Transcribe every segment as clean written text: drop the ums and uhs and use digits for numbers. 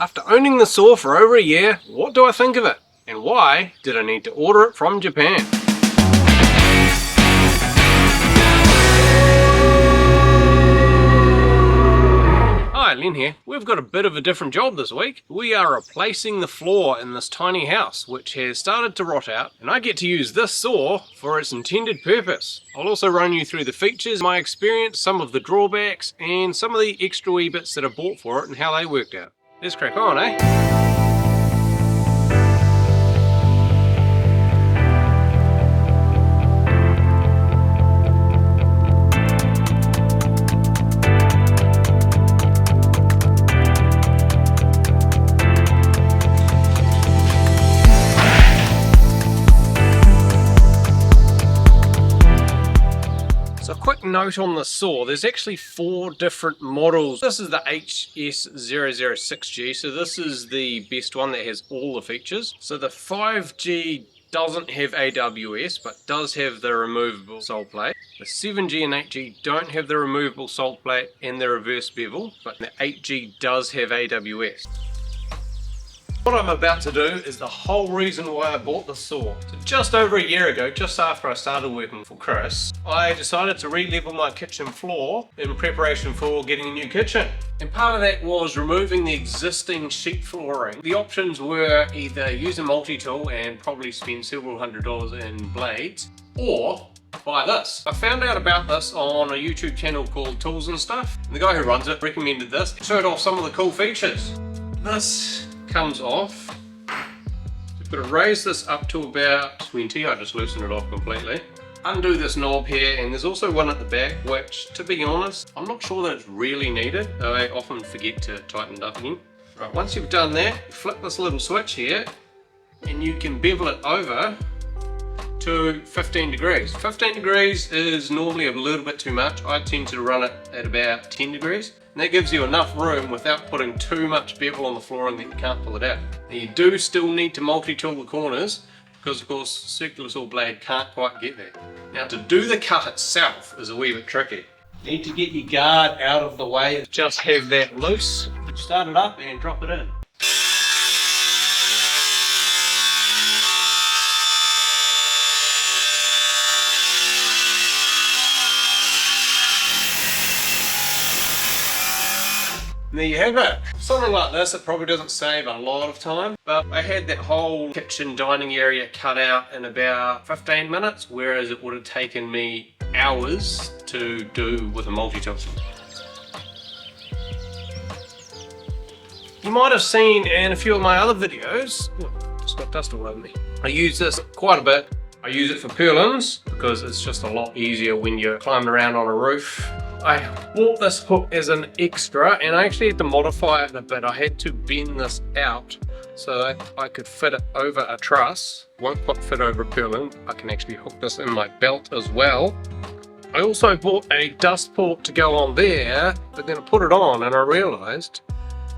After owning the saw for over a year, what do I think of it? And why did I need to order it from Japan? Hi, Len here. We've got a bit of a different job this week. We are replacing the floor in this tiny house, which has started to rot out, and I get to use this saw for its intended purpose. I'll also run you through the features, my experience, some of the drawbacks, and some of the extra wee bits that I bought for it and how they worked out. Let's crack on, eh? Quick note on the saw, there's actually 4 different models. This is the HS006G, so this is the best one that has all the features. So the 5G doesn't have AWS, but does have the removable sole plate. The 7G and 8G don't have the removable sole plate and the reverse bevel, but the 8G does have AWS. What I'm about to do is the whole reason why I bought the saw. So just over a year ago, just after I started working for Chris, I decided to re-level my kitchen floor in preparation for getting a new kitchen. And part of that was removing the existing sheet flooring. The options were either use a multi-tool and probably spend several $100s in blades, or buy this. I found out about this on a YouTube channel called Tools&Stuff. The guy who runs it recommended this. It showed off some of the cool features. This comes off. You've got to raise this up to about 20. I just loosened it off completely. Undo this knob here, and there's also one at the back, which, to be honest, I'm not sure that it's really needed. I often forget to tighten it up again. Right, once you've done that, you flip this little switch here, and you can bevel it over to 15 degrees. 15 degrees is normally a little bit too much. I tend to run it at about 10 degrees. And that gives you enough room without putting too much bevel on the flooring that you can't pull it out. Now you do still need to multi-tool the corners because of course circular saw blade can't quite get there. Now to do the cut itself is a wee bit tricky. You need to get your guard out of the way. Just have that loose, start it up and drop it in. And there you have it. Something like this, it probably doesn't save a lot of time, but I had that whole kitchen dining area cut out in about 15 minutes, whereas it would have taken me hours to do with a multi-tool. You might have seen in a few of my other videos, just got dust all over me. I use this quite a bit. I use it for purlins because it's just a lot easier when you're climbing around on a roof. I bought this hook as an extra, and I actually had to modify it a bit. I had to bend this out so that I could fit it over a truss. Won't quite fit over a purlin. I can actually hook this in my belt as well. I also bought a dust port to go on there, but then I put it on and I realized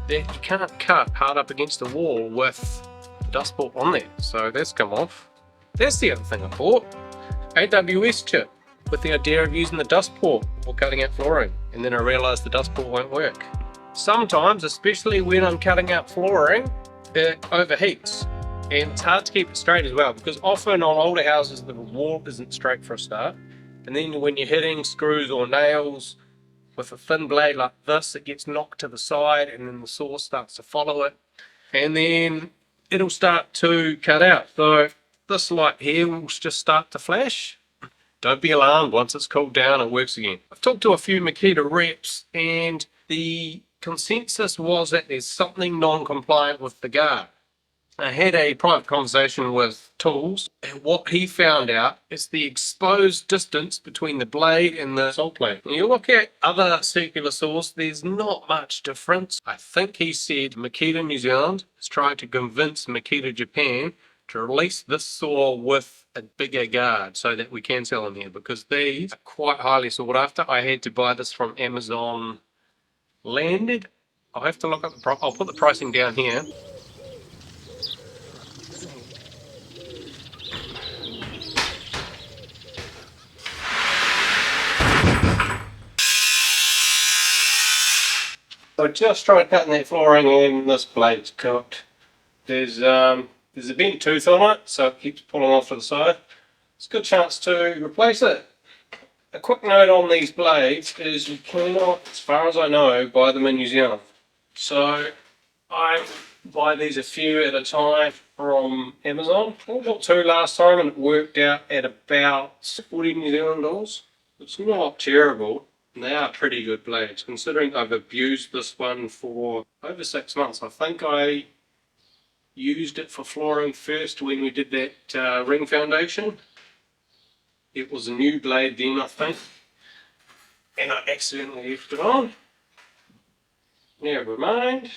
that you can't cut hard up against the wall with the dust port on there. So that's come off. That's the other thing I bought. AWS Chip, with the idea of using the dust port for cutting out flooring, and then I realized the dust port won't work. Sometimes, especially when I'm cutting out flooring, it overheats, and it's hard to keep it straight as well, because often on older houses the wall isn't straight for a start, and then when you're hitting screws or nails with a thin blade like this, it gets knocked to the side, and then the saw starts to follow it, and then it'll start to cut out. So this light here will just start to flash. Don't be alarmed, once it's cooled down it works again. I've talked to a few Makita reps, and the consensus was that there's something non-compliant with the guard. I had a private conversation with Tools, and what he found out is the exposed distance between the blade and the sole plate. When you look at other circular saws, there's not much difference. I think he said Makita New Zealand is trying to convince Makita Japan to release this saw with a bigger guard so that we can sell them here, because these are quite highly sought after. I had to buy this from Amazon landed. I'll have to look up the I'll put the pricing down here. I just tried cutting that flooring and this blade's cooked. There's a bent tooth on it, so it keeps pulling off to the side. It's a good chance to replace it. A quick note on these blades is you cannot, as far as I know, buy them in New Zealand. So I buy these a few at a time from Amazon. I bought 2 last time and it worked out at about 40 New Zealand dollars. It's not terrible. They are pretty good blades, considering I've abused this one for over 6 months. I think I used it for flooring first when we did that ring foundation. It was a new blade then, I think, and I accidentally left it on. Never mind.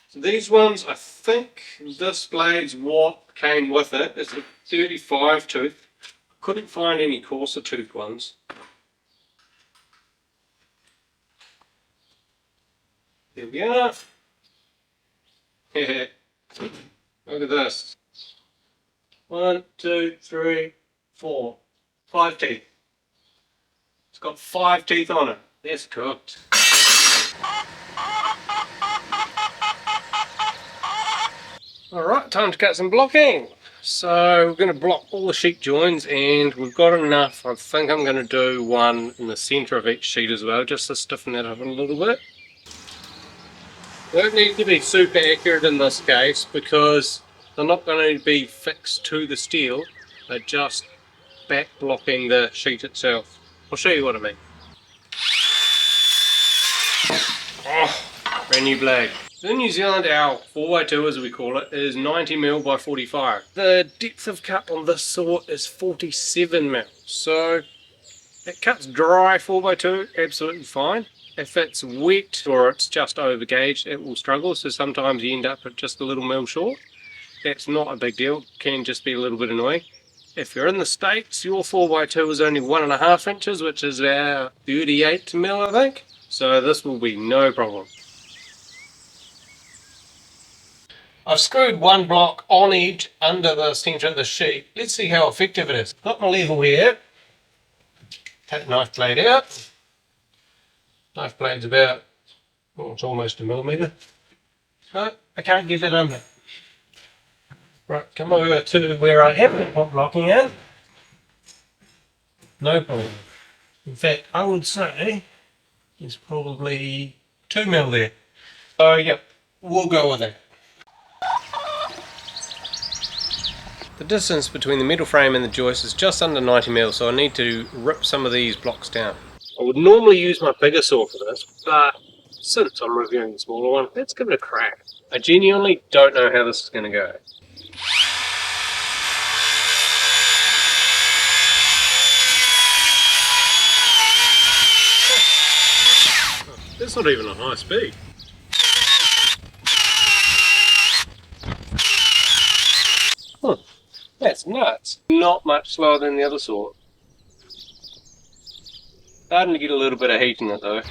So these ones, I think this blade's what came with it. It's a 35 tooth. Couldn't find any coarser tooth ones. There we are. Look at this. 1, 2, 3, 4, 5 teeth. It's got 5 teeth on it. That's cooked. Alright, time to cut some blocking. So we're going to block all the sheet joins, and we've got enough. I think I'm going to do one in the centre of each sheet as well, just to stiffen that up a little bit. They don't need to be super accurate in this case because they're not going to be fixed to the steel. They're just back blocking the sheet itself. I'll show you what I mean. Oh, brand new blade. In New Zealand, our 4x2 as we call it is 90mm by 45. The depth of cut on this saw is 47mm, so it cuts dry 4x2 absolutely fine. If it's wet or it's just over gauged, it will struggle, so sometimes you end up at just a little mil short. That's not a big deal, can just be a little bit annoying. If you're in the States, your 4x2 is only 1.5 inches, which is about 38mm I think, so this will be no problem. I've screwed one block on edge under the centre of the sheet. Let's see how effective it is. Got my level here. Take the knife blade out. Knife blade's about, well, it's almost a millimetre. No, I can't get it under. Right, come over to where I haven't put blocking in. No problem. In fact, I would say there's probably 2mm there. So, yep, we'll go with it. The distance between the metal frame and the joist is just under 90mm, so I need to rip some of these blocks down. I would normally use my bigger saw for this, but since I'm reviewing the smaller one, let's give it a crack. I genuinely don't know how this is going to go. That's not even a high speed. Huh. That's nuts. Not much slower than the other saw. Starting to get a little bit of heat in it though.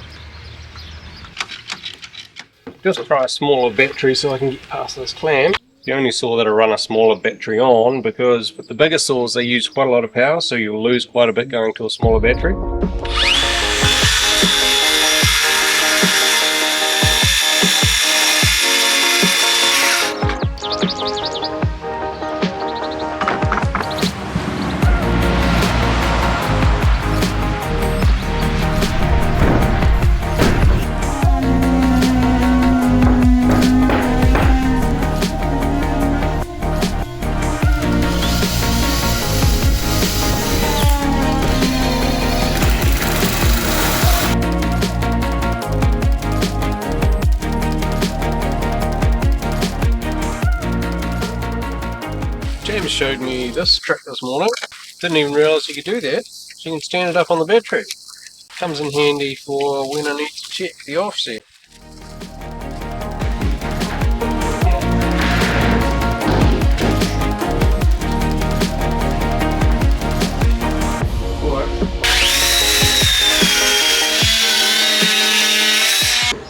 Just try a smaller battery so I can get past this clamp. The only saw that I run a smaller battery on, because with the bigger saws they use quite a lot of power, so you'll lose quite a bit going to a smaller battery. James showed me this trick this morning. Didn't even realise you could do that. So you can stand it up on the battery. Comes in handy for when I need to check the offset.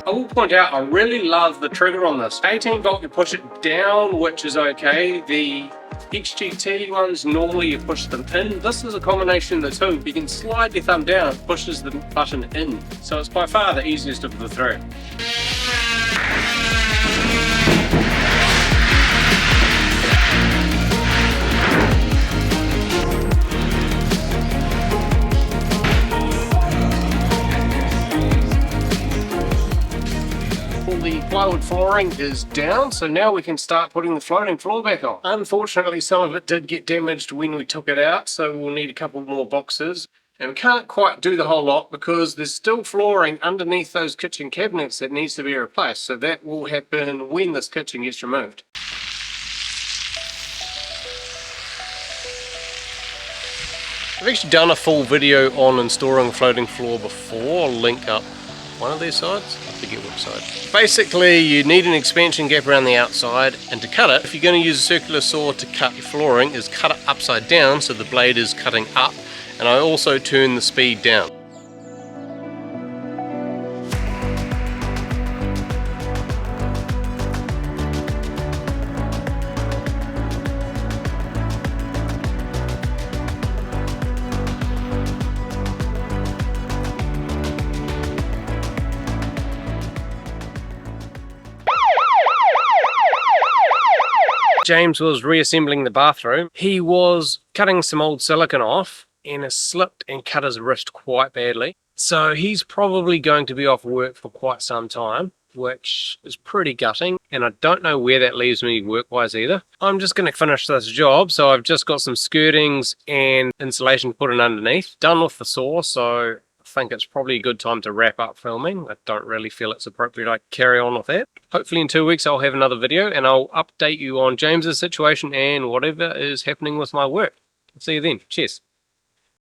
I will point out, I really love the trigger on this. 18 volt, you push it down, which is okay. The XGT ones, normally you push them in. This is a combination of the two. You can slide your thumb down, it pushes the button in. So it's by far the easiest of the three. The plywood flooring is down, so now we can start putting the floating floor back on. Unfortunately, some of it did get damaged when we took it out, so we'll need a couple more boxes. And we can't quite do the whole lot because there's still flooring underneath those kitchen cabinets that needs to be replaced, so that will happen when this kitchen gets removed. I've actually done a full video on installing a floating floor before. I'll link up one of these sides, I forget which side. Basically, you need an expansion gap around the outside, and to cut it, if you're going to use a circular saw to cut your flooring, is cut it upside down so the blade is cutting up, and I also turn the speed down. James was reassembling the bathroom. He was cutting some old silicone off and has slipped and cut his wrist quite badly. So he's probably going to be off work for quite some time, which is pretty gutting. And I don't know where that leaves me work-wise either. I'm just going to finish this job. So I've just got some skirtings and insulation put in underneath. Done with the saw, so I think it's probably a good time to wrap up filming. I don't really feel it's appropriate I carry on with that. Hopefully in 2 weeks I'll have another video and I'll update you on James's situation and whatever is happening with my work. See you then. Cheers.